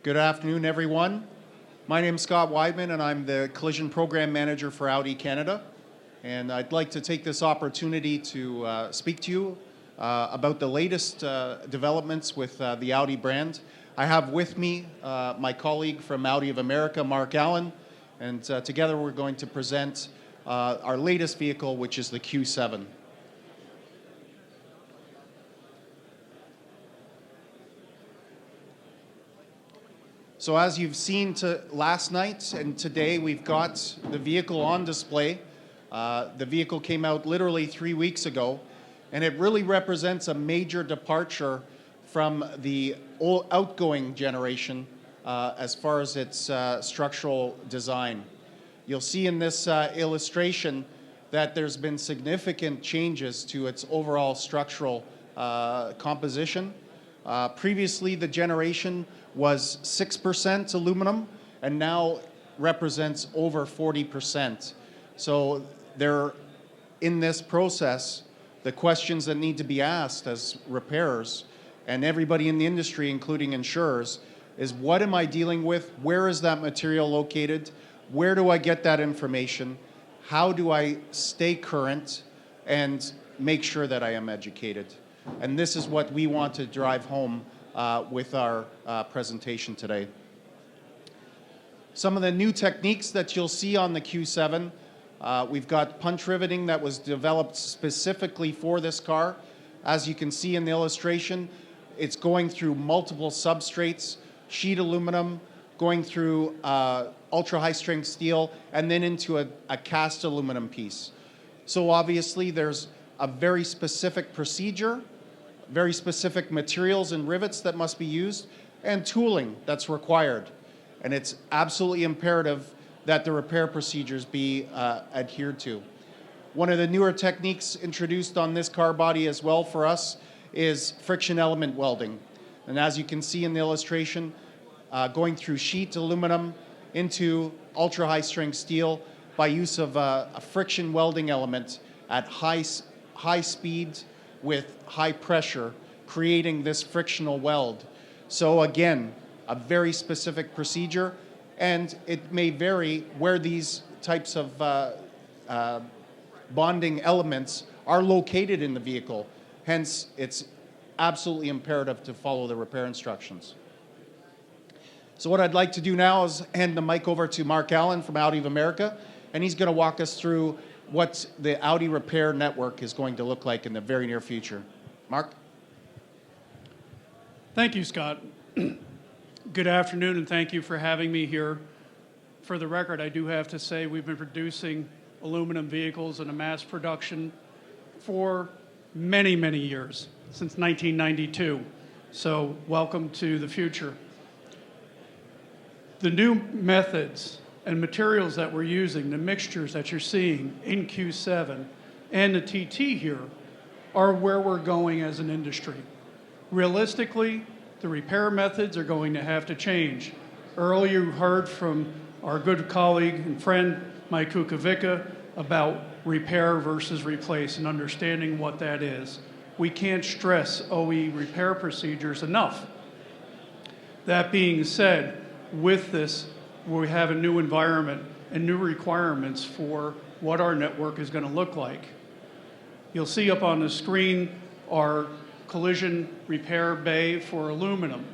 Good afternoon, everyone. My name is Scott Weidman, and I'm the Collision Program Manager for Audi Canada. And I'd like to take this opportunity to speak to you about the latest developments with the Audi brand. I have with me my colleague from Audi of America, Mark Allen, and together we're going to present our latest vehicle, which is the Q7. So as you've seen last night and today, we've got the vehicle on display. The vehicle came out literally 3 weeks ago, and it really represents a major departure from the outgoing generation as far as its structural design. You'll see in this illustration that there's been significant changes to its overall structural composition. Previously, the generation was 6% aluminum and now represents over 40%. So in this process, the questions that need to be asked as repairers and everybody in the industry, including insurers, is what am I dealing with? Where is that material located? Where do I get that information? How do I stay current and make sure that I am educated? And this is what we want to drive home with our presentation today. Some of the new techniques that you'll see on the Q7, we've got punch riveting that was developed specifically for this car. As you can see in the illustration, it's going through multiple substrates, sheet aluminum, going through ultra high strength steel, and then into a cast aluminum piece. So obviously there's a very specific procedure, very specific materials and rivets that must be used, and tooling that's required. And it's absolutely imperative that the repair procedures be adhered to. One of the newer techniques introduced on this car body as well for us is friction element welding. And as you can see in the illustration, going through sheet aluminum into ultra high strength steel by use of a friction welding element at high speed with high pressure, creating this frictional weld. So again, a very specific procedure, and it may vary where these types of bonding elements are located in the vehicle. Hence, it's absolutely imperative to follow the repair instructions. So what I'd like to do now is hand the mic over to Mark Allen from Audi of America, and he's going to walk us through what the Audi repair network is going to look like in the very near future. Mark? Thank you, Scott. Good afternoon, and thank you for having me here. For the record, I do have to say we've been producing aluminum vehicles in a mass production for many, many years, since 1992. So welcome to the future. The new methods and materials that we're using, the mixtures that you're seeing in Q7 and the TT here, are where we're going as an industry. Realistically, the repair methods are going to have to change. Earlier you heard from our good colleague and friend, Mike Kukovica, about repair versus replace and understanding what that is. We can't stress OE repair procedures enough. That being said, with this, we have a new environment and new requirements for what our network is going to look like. You'll see up on the screen our collision repair bay for aluminum.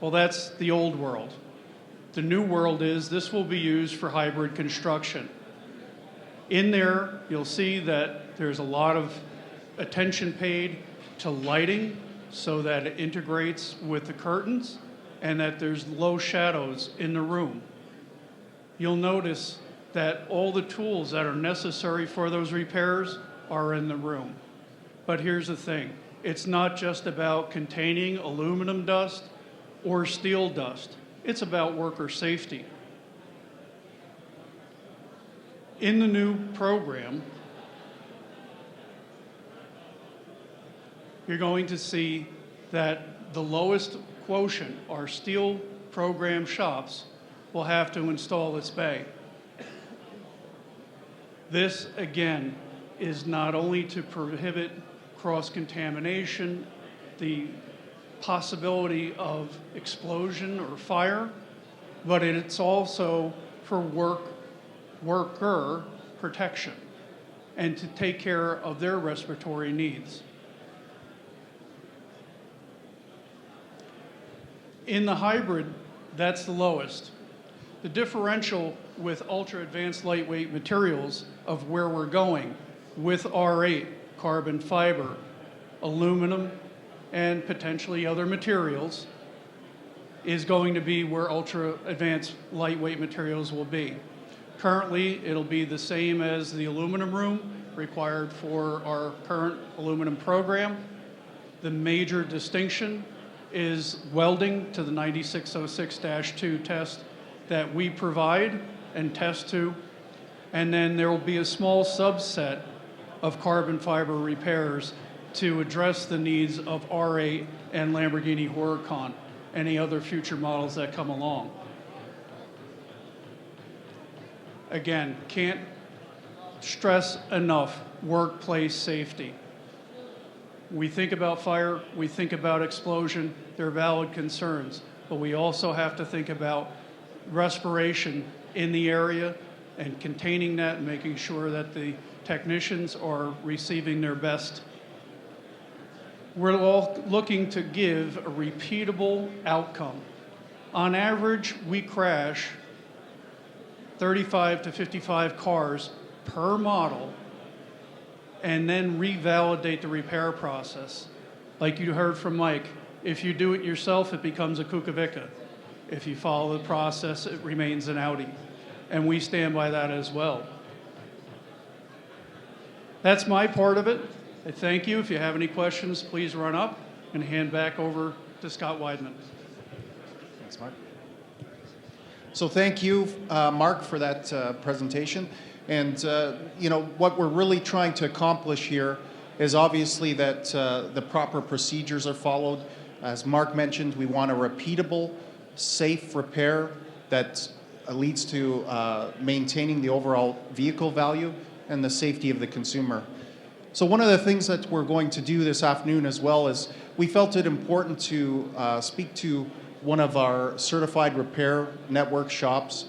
Well, that's the old world. The new world is this will be used for hybrid construction. In there, you'll see that there's a lot of attention paid to lighting so that it integrates with the curtains and that there's low shadows in the room. You'll notice that all the tools that are necessary for those repairs are in the room. But here's the thing, it's not just about containing aluminum dust or steel dust. It's about worker safety. In the new program, you're going to see that the lowest quotient, our steel program shops, will have to install this bay. This, again, is not only to prohibit cross-contamination, the possibility of explosion or fire, but it's also for worker protection and to take care of their respiratory needs. In the hybrid, that's the lowest. The differential with ultra-advanced lightweight materials of where we're going with R8, carbon fiber, aluminum, and potentially other materials is going to be where ultra-advanced lightweight materials will be. Currently, it'll be the same as the aluminum room required for our current aluminum program. The major distinction is welding to the 9606-2 test that we provide and test to, and then there will be a small subset of carbon fiber repairs to address the needs of R8 and Lamborghini Huracan, any other future models that come along. Again, can't stress enough workplace safety. We think about fire, we think about explosion, they're valid concerns, but we also have to think about respiration in the area and containing that and making sure that the technicians are receiving their best. We're all looking to give a repeatable outcome. On average, we crash 35 to 55 cars per model and then revalidate the repair process. Like you heard from Mike, if you do it yourself, it becomes a Kukovica. If you follow the process, it remains an Audi. And we stand by that as well. That's my part of it. I thank you. If you have any questions, please run up and hand back over to Scott Weidman. Thanks, Mark. So thank you, Mark, for that presentation. And you know, what we're really trying to accomplish here is obviously that the proper procedures are followed. As Mark mentioned, we want a repeatable, safe repair that leads to maintaining the overall vehicle value and the safety of the consumer. So one of the things that we're going to do this afternoon as well is we felt it important to speak to one of our certified repair network shops.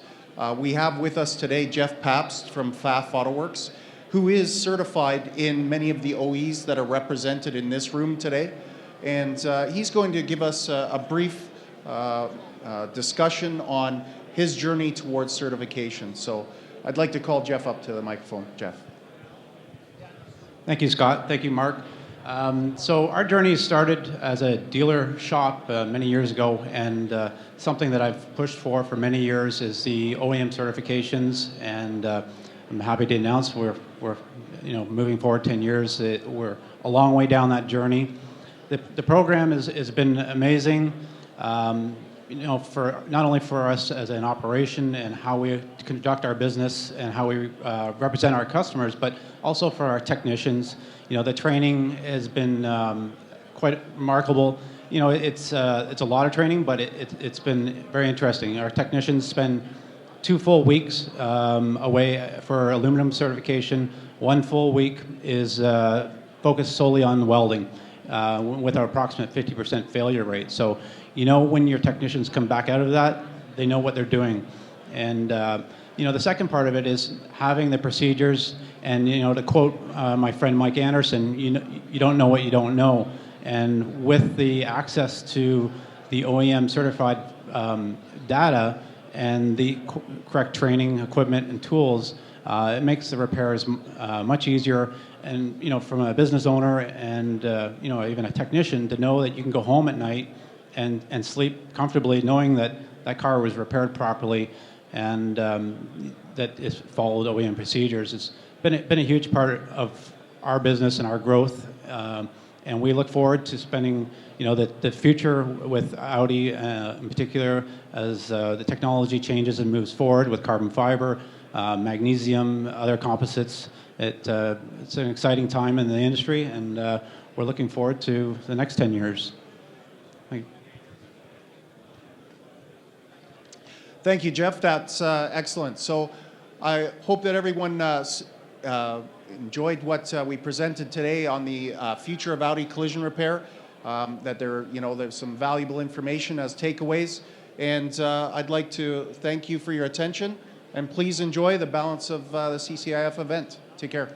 We have with us today Jeff Pabst from Pfaff Autoworks, who is certified in many of the OEs that are represented in this room today. And he's going to give us a brief discussion on his journey towards certification. So I'd like to call Jeff up to the microphone. Jeff. Thank you, Scott. Thank you, Mark. So our journey started as a dealer shop many years ago, and something that I've pushed for many years is the OEM certifications, and I'm happy to announce we're moving forward 10 years. We're a long way down that journey. The program has been amazing. For not only for us as an operation and how we conduct our business and how we represent our customers, but also for our technicians. The training has been quite remarkable. It's a lot of training, but it's been very interesting. Our technicians spend 2 full weeks away for aluminum certification. 1 full week is focused solely on welding, with our approximate 50% failure rate. So, when your technicians come back out of that, they know what they're doing. And, the second part of it is having the procedures and, to quote my friend Mike Anderson, you don't know what you don't know. And with the access to the OEM certified data and the correct training, equipment, and tools, it makes the repairs much easier. And, from a business owner and, even a technician, to know that you can go home at night and sleep comfortably knowing that that car was repaired properly and that it's followed OEM procedures. It's been a huge part of our business and our growth. And we look forward to spending, the future with Audi in particular as the technology changes and moves forward with carbon fiber, magnesium, other composites. It's an exciting time in the industry, and we're looking forward to the next 10 years. Thank you. Thank you, Jeff. That's excellent. So I hope that everyone enjoyed what we presented today on the future of Audi collision repair. that there's some valuable information as takeaways. And I'd like to thank you for your attention, and please enjoy the balance of the CCIF event. Take care.